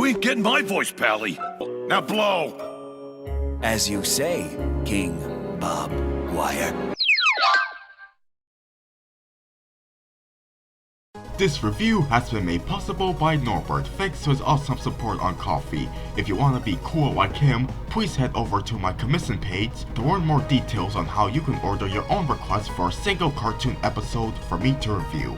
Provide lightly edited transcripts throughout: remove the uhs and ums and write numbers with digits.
You ain't getting my voice, Pally. Now blow. As you say, King Bob Wire. This review has been made possible by Norbert thanks to his awesome support on Ko-fi. If you wanna be cool like him, please head over to my commission page to learn more details on how you can order your own request for a single cartoon episode for me to review.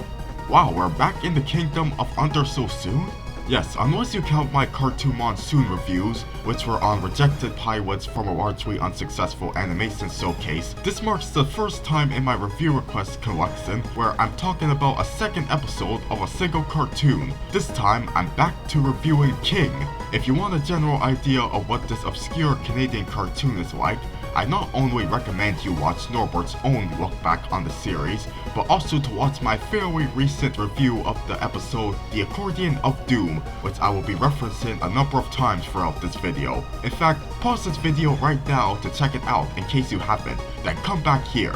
Wow, we're back in the kingdom of Under so soon? Yes, unless you count my cartoon Monsoon reviews, which were on rejected pilots from a largely unsuccessful animation showcase, this marks the first time in my review request collection where I'm talking about a second episode of a single cartoon. This time, I'm back to reviewing King. If you want a general idea of what this obscure Canadian cartoon is like, I not only recommend you watch Norbert's own look back on the series, but also to watch my fairly recent review of the episode The Accordion of Doom, which I will be referencing a number of times throughout this video. In fact, pause this video right now to check it out in case you haven't, then come back here.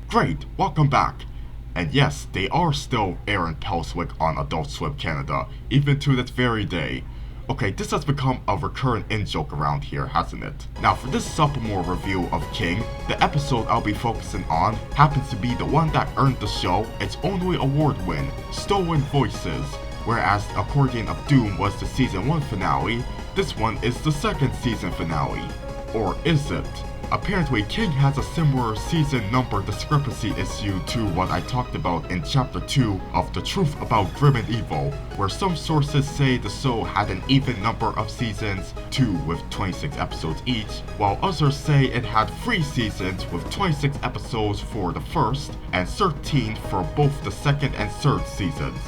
Great, welcome back. And yes, they are still Aaron Pelswick on Adult Swim Canada, even to this very day. Okay, this has become a recurrent in-joke around here, hasn't it? Now for this sophomore review of King, the episode I'll be focusing on happens to be the one that earned the show its only award win, Stolen Voices. Whereas Accordion of Doom was the season 1 finale, this one is the second season finale. Or is it? Apparently, King has a similar season number discrepancy issue to what I talked about in Chapter 2 of The Truth About Grim and Evil, where some sources say the show had an even number of seasons, 2 with 26 episodes each, while others say it had 3 seasons with 26 episodes for the first, and 13 for both the second and third seasons.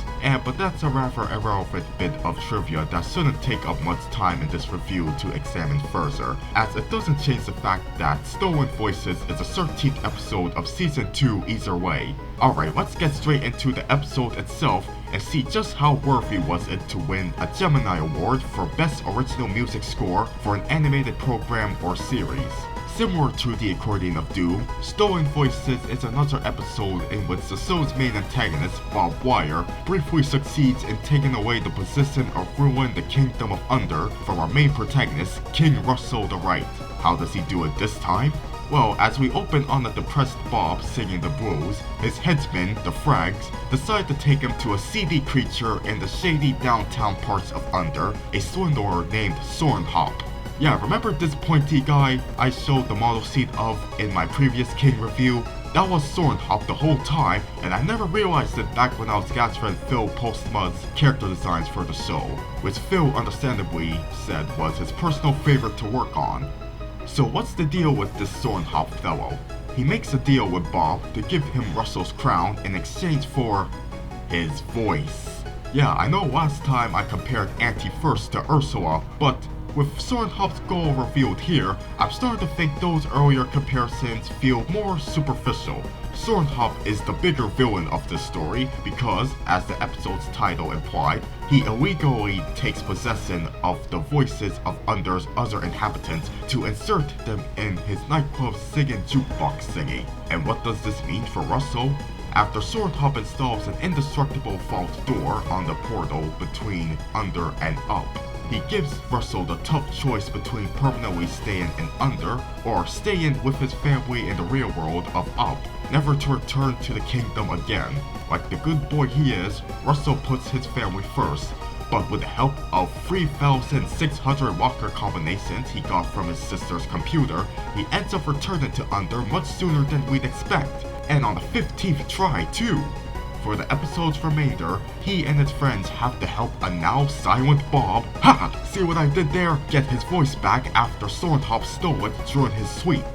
But that's a rather irrelevant bit of trivia that shouldn't take up much time in this review to examine further, as it doesn't change the fact that Stolen Voices is the 13th episode of Season 2 either way. Alright, let's get straight into the episode itself and see just how worthy was it to win a Gemini Award for Best Original Music Score for an animated program or series. Similar to The Accordion of Doom, Stolen Voices is another episode in which the show's main antagonist, Bob Wire, briefly succeeds in taking away the position of ruling the Kingdom of Under from our main protagonist, King Russell the Right. How does he do it this time? Well, as we open on a depressed Bob singing the blues, his headsmen, the Frags, decide to take him to a seedy creature in the shady downtown parts of Under, a swindler named Sornhop. Yeah, remember this pointy guy I showed the model seat of in my previous King review? That was Sornhop the whole time, and I never realized it back when I was gathering Phil Postmud's character designs for the show, which Phil understandably said was his personal favorite to work on. So what's the deal with this Sornhop fellow? He makes a deal with Bob to give him Russell's crown in exchange for his voice. Yeah, I know last time I compared Auntie First to Ursula, but with Sornhop's goal revealed here, I'm starting to think those earlier comparisons feel more superficial. Sornhop is the bigger villain of this story because, as the episode's title implied, he illegally takes possession of the voices of Under's other inhabitants to insert them in his nightclub singing jukebox thingy. And what does this mean for Russell? After Sornhop installs an indestructible vault door on the portal between Under and Up, he gives Russell the tough choice between permanently staying in Under or staying with his family in the real world of Up, never to return to the kingdom again. Like the good boy he is, Russell puts his family first, but with the help of 3,600 walker combinations he got from his sister's computer, he ends up returning to Under much sooner than we'd expect, and on the 15th try too. For the episode's remainder, he and his friends have to help a now silent Bob, see what I did there? Get his voice back after Sornhop stole it during his sweep.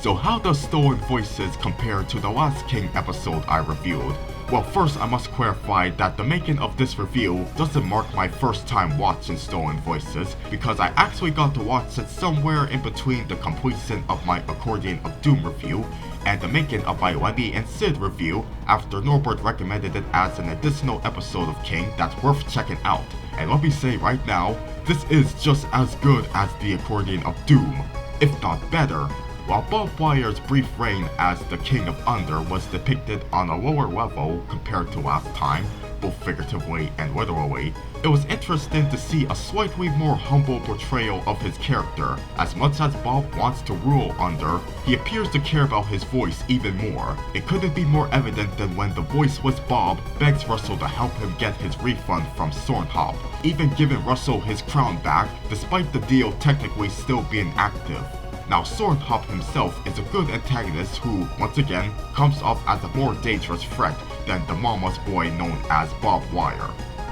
So how does Stolen Voices compare to the last King episode I reviewed? Well, first I must clarify that the making of this review doesn't mark my first time watching Stolen Voices, because I actually got to watch it somewhere in between the completion of my Accordion of Doom review and the making of my Wendy and Sid review after Norbert recommended it as an additional episode of King that's worth checking out. And let me say right now, this is just as good as the Accordion of Doom, if not better. While Bob Wire's brief reign as the King of Under was depicted on a lower level compared to last time, both figuratively and literally, it was interesting to see a slightly more humble portrayal of his character. As much as Bob wants to rule under, he appears to care about his voice even more. It couldn't be more evident than when the voiceless Bob begs Russell to help him get his refund from Sornhop, even giving Russell his crown back despite the deal technically still being active. Now, Sornhop himself is a good antagonist who, once again, comes off as a more dangerous threat than the mama's boy known as Bob Wire.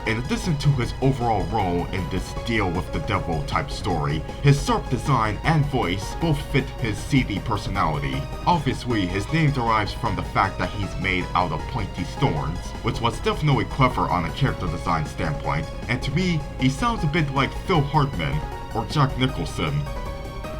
In addition to his overall role in this deal with the devil type story, his sharp design and voice both fit his seedy personality. Obviously, his name derives from the fact that he's made out of pointy thorns, which was definitely clever on a character design standpoint, and to me, he sounds a bit like Phil Hartman or Jack Nicholson.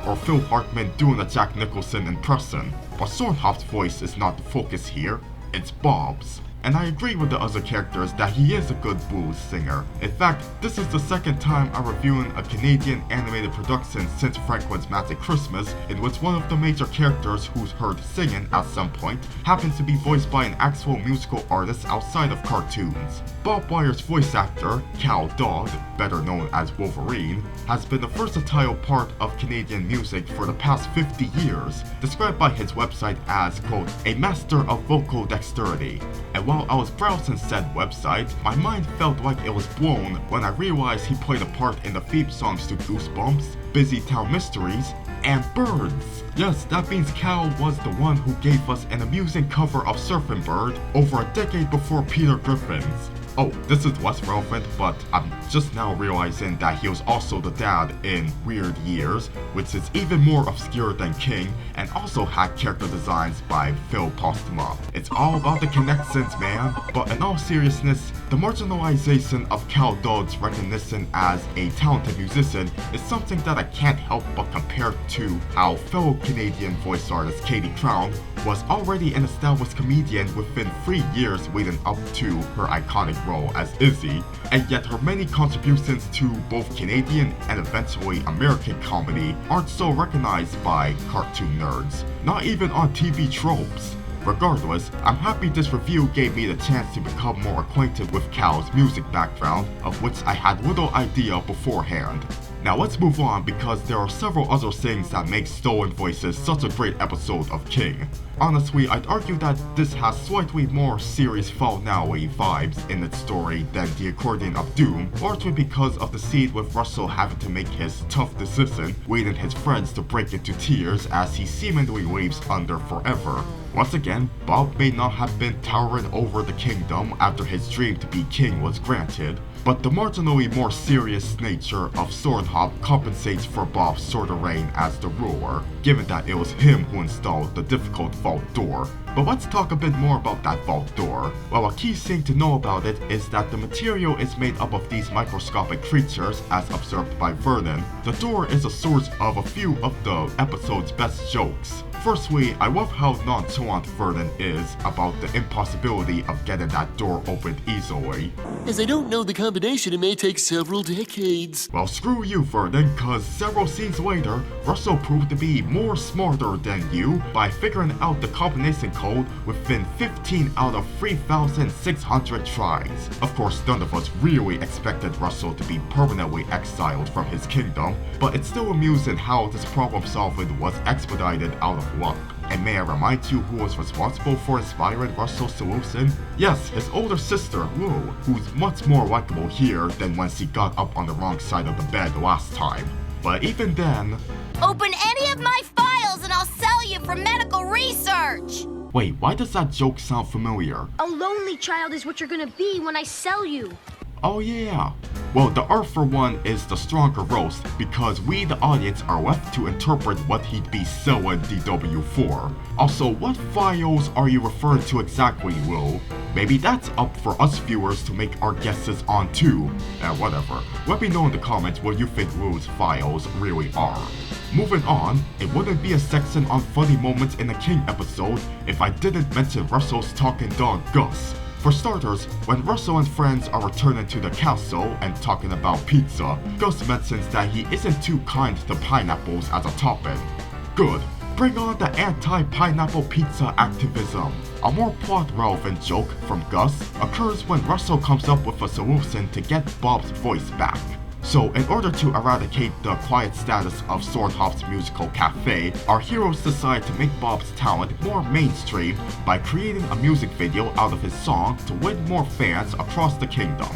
Or Phil Hartman doing a Jack Nicholson impression. But Sornhop's voice is not the focus here, it's Bob's. And I agree with the other characters that he is a good blues singer. In fact, this is the second time I'm reviewing a Canadian animated production since Franklin's Magic Christmas, in which one of the major characters who's heard singing at some point happens to be voiced by an actual musical artist outside of cartoons. Bob Wire's voice actor, Cal Dodd, better known as Wolverine, has been a versatile part of Canadian music for the past 50 years, described by his website as, quote, a master of vocal dexterity. And while I was browsing said website, my mind felt like it was blown when I realized he played a part in the theme songs to Goosebumps, Busy Town Mysteries, and Birds. Yes, that means Cal was the one who gave us an amusing cover of Surfing Bird over a decade before Peter Griffin's. Oh, this is less relevant, but I'm just now realizing that he was also the dad in Weird Years, which is even more obscure than King, and also had character designs by Phil Postuma. It's all about the connections, man. But in all seriousness, the marginalization of Cal Dodd's recognition as a talented musician is something that I can't help but compare to how fellow Canadian voice artist Katie Crown was already an established comedian within 3 years leading up to her iconic role as Izzy, and yet her many contributions to both Canadian and eventually American comedy aren't so recognized by cartoon nerds, not even on TV tropes. Regardless, I'm happy this review gave me the chance to become more acquainted with Cal's music background, of which I had little idea beforehand. Now let's move on because there are several other things that make Stolen Voices such a great episode of King. Honestly, I'd argue that this has slightly more serious finale vibes in its story than the Accordion of Doom, largely because of the scene with Russell having to make his tough decision, leading his friends to break into tears as he seemingly leaves under forever. Once again, Bob may not have been towering over the kingdom after his dream to be king was granted, but the marginally more serious nature of Sornhop compensates for Bob's shorter reign as the ruler, given that it was him who installed the difficult vault door. But let's talk a bit more about that vault door. Well, a key thing to know about it is that the material is made up of these microscopic creatures, as observed by Vernon. The door is a source of a few of the episode's best jokes. Firstly, I love how nonchalant Vernon is about the impossibility of getting that door opened easily. As I don't know the combination, it may take several decades. Well, screw you, Vernon, cause several scenes later, Russell proved to be more smarter than you by figuring out the combination code within 15 out of 3,600 tries. Of course, none of us really expected Russell to be permanently exiled from his kingdom, but it's still amusing how this problem solving was expedited out of luck. And may I remind you who was responsible for inspiring Russell's solution? Yes, his older sister, Lou, who's much more likable here than when she got up on the wrong side of the bed last time. But even then... Open any of my files and I'll sell you for medical research! Wait, why does that joke sound familiar? A lonely child is what you're gonna be when I sell you. Oh yeah. Well, the Arthur one is the stronger roast because we, the audience, are left to interpret what he'd be selling DW for. Also, what files are you referring to exactly, Will? Maybe that's up for us viewers to make our guesses on too. Whatever. Let me know in the comments what you think Will's files really are. Moving on, it wouldn't be a section on funny moments in a King episode if I didn't mention Russell's talking dog Gus. For starters, when Russell and friends are returning to the castle and talking about pizza, Gus mentions that he isn't too kind to pineapples as a topping. Good, bring on the anti-pineapple pizza activism. A more plot-relevant joke from Gus occurs when Russell comes up with a solution to get Bob's voice back. So, in order to eradicate the quiet status of Swordhop's musical cafe, our heroes decide to make Bob's talent more mainstream by creating a music video out of his song to win more fans across the kingdom.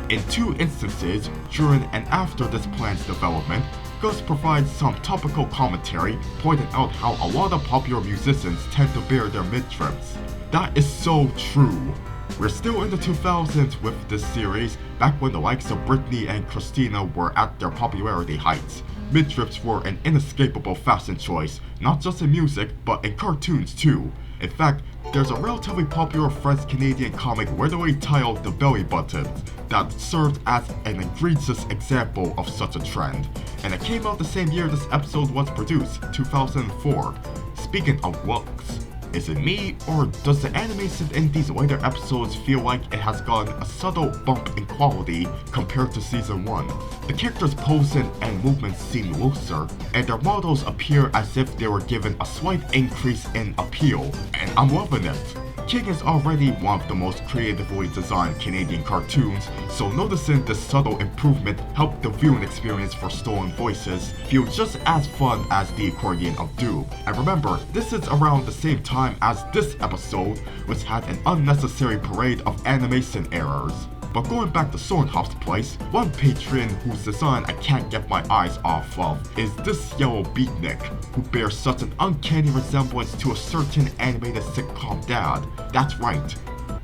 In 2 instances, during and after this plan's development, Gus provides some topical commentary pointing out how a lot of popular musicians tend to bare their midriffs. That is so true. We're still in the 2000s with this series, back when the likes of Britney and Christina were at their popularity heights. Midriffs were an inescapable fashion choice, not just in music, but in cartoons too. In fact, there's a relatively popular French-Canadian comic weirdly titled The Belly Buttons that served as an egregious example of such a trend, and it came out the same year this episode was produced, 2004. Speaking of looks, is it me, or does the animation in these later episodes feel like it has gotten a subtle bump in quality compared to season 1? The characters' posing and movements seem looser, and their models appear as if they were given a slight increase in appeal, and I'm loving it. King is already one of the most creatively designed Canadian cartoons, so noticing this subtle improvement helped the viewing experience for Stolen Voices feel just as fun as the Accordion of Doom. And remember, this is around the same time as this episode, which had an unnecessary parade of animation errors. But going back to Swordhop's place, one patron whose design I can't get my eyes off of is this yellow beatnik, who bears such an uncanny resemblance to a certain animated sitcom dad. That's right,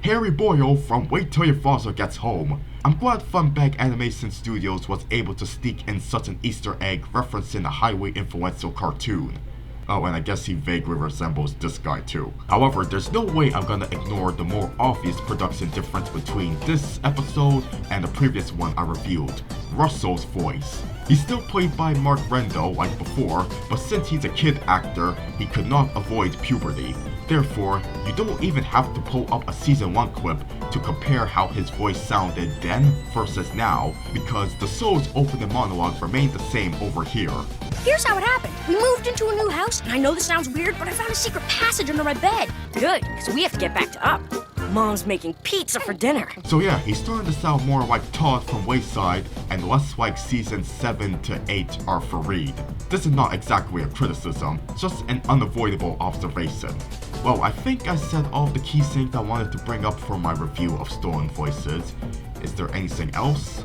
Harry Boyle from Wait Till Your Father Gets Home. I'm glad Funbag Animation Studios was able to sneak in such an Easter egg referencing a highly influential cartoon. Oh, and I guess he vaguely resembles this guy too. However, there's no way I'm gonna ignore the more obvious production difference between this episode and the previous one I reviewed. Russell's voice. He's still played by Mark Rendo like before, but since he's a kid actor, he could not avoid puberty. Therefore, you don't even have to pull up a season 1 clip to compare how his voice sounded then versus now, because the show's opening monologue remained the same over here. Here's how it happened. We moved into a new house, and I know this sounds weird, but I found a secret passage under my bed. Good, because we have to get back to Up. Mom's making pizza for dinner. So yeah, he's starting to sound more like Todd from Wayside, and less like seasons 7 to 8 are for Reed. This is not exactly a criticism, just an unavoidable observation. Well, I think I said all of the key things I wanted to bring up for my review of Stolen Voices. Is there anything else?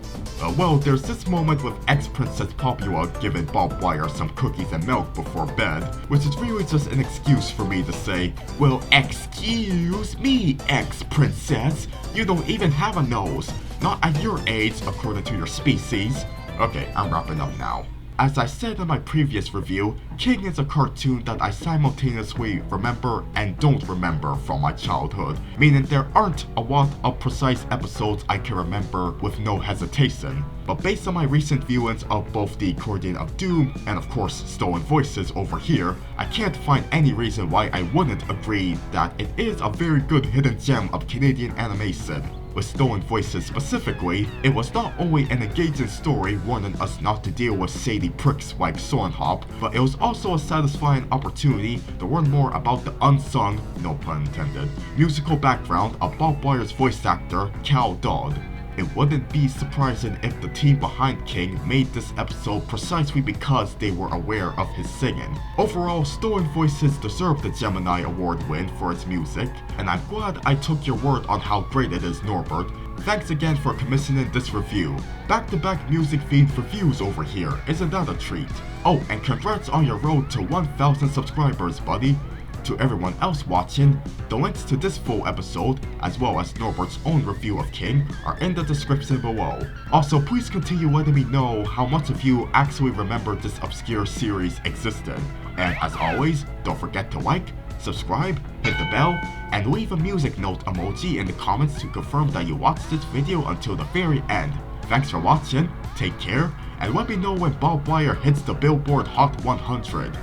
Well, there's this moment with ex-Princess Popula giving Bob Wire some cookies and milk before bed, which is really just an excuse for me to say, well, excuse me, ex-princess, you don't even have a nose. Not at your age, according to your species. Okay, I'm wrapping up now. As I said in my previous review, King is a cartoon that I simultaneously remember and don't remember from my childhood, meaning there aren't a lot of precise episodes I can remember with no hesitation. But based on my recent viewings of both the Accordion of Doom and of course Stolen Voices over here, I can't find any reason why I wouldn't agree that it is a very good hidden gem of Canadian animation. With Stolen Voices specifically, it was not only an engaging story warning us not to deal with shady pricks like Swordhop, but it was also a satisfying opportunity to learn more about the unsung, no pun intended, musical background of Bob Wire's voice actor, Dodd. It wouldn't be surprising if the team behind King made this episode precisely because they were aware of his singing. Overall, Stolen Voices deserved the Gemini Award win for its music, and I'm glad I took your word on how great it is, Norbert. Thanks again for commissioning this review. Back-to-back music-themed reviews over here, isn't that a treat? Oh, and congrats on your road to 1,000 subscribers, buddy. To everyone else watching, the links to this full episode, as well as Norbert's own review of King, are in the description below. Also, please continue letting me know how much of you actually remember this obscure series existed. And as always, don't forget to like, subscribe, hit the bell, and leave a music note emoji in the comments to confirm that you watched this video until the very end. Thanks for watching, take care, and let me know when Bob Wire hits the Billboard Hot 100.